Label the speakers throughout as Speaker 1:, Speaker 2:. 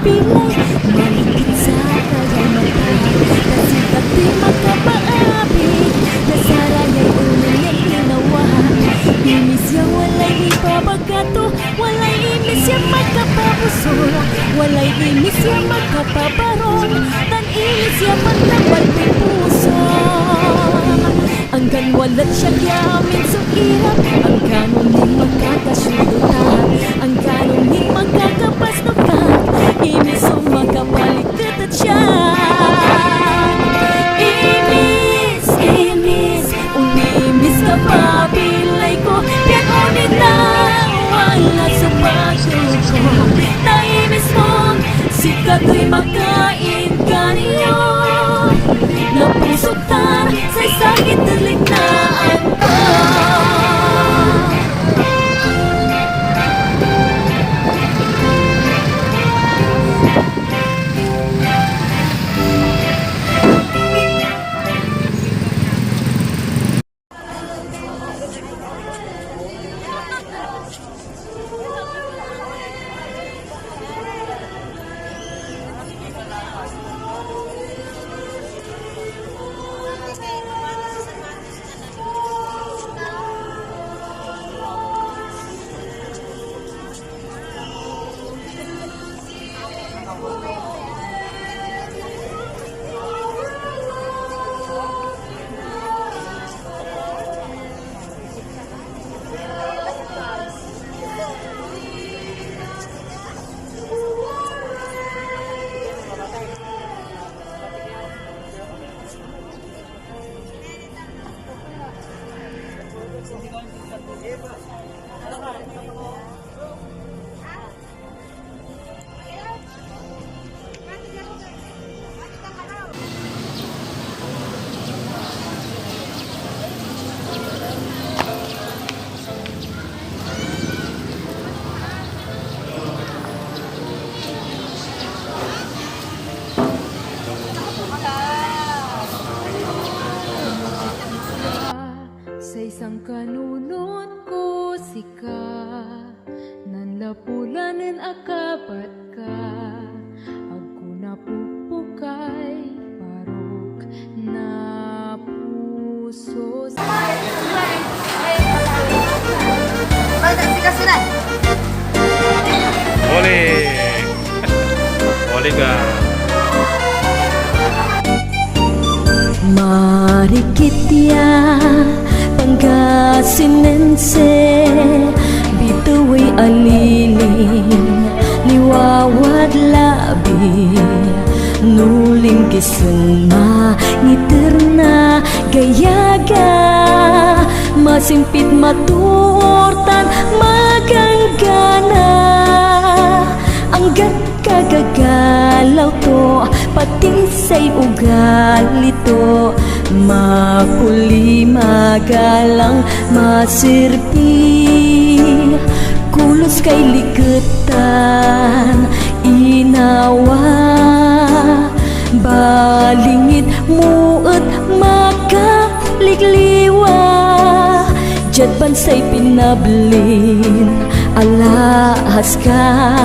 Speaker 1: pilay malikit sa kayang mata. Kasikat di makapaapi nasarayay ulan yang ginawa. Imis yang walay ipabagato, walay imis yang magkapapuso, walay imis yang magkapabarong, tan imis yang magtawal ng puso. Hanggang walat siya yamin sa irap, ang kanon ni magkakasudutan, ang kanon ni magkakapastukan, imis ang magkapalikat at siya. Imis, imis, umimis ka pa pilay ko, yan ulit na wala sa paso ko. Naimis mo, sikato'y makain ka niyo, napusuktan sa sakit taliknaan ko. Sa isang kanunot ko sika, nanlapulanan akabat ka, agko napupukay, parok na puso.
Speaker 2: Boleh. Boleh gak?
Speaker 1: Marikitya Pangasinense, bitu'y aliling, liwawad labi, nuling kiseng mangiter na gayaga, masimpit maturtan maganggana, anggat kagagalaw to, pati sa'y ugali to, mapuli magalang masirpi, kulos kay liketan inawa, balingit muet makalikliwa, jad bansay pinablin alahas ka,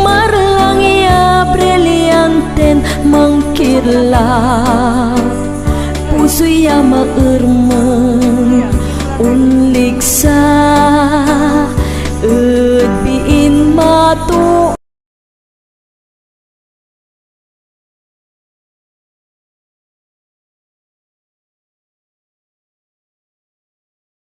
Speaker 1: marlang iya brilyanten mangkirlap, puso'y maermeng unlik sa edbiin matu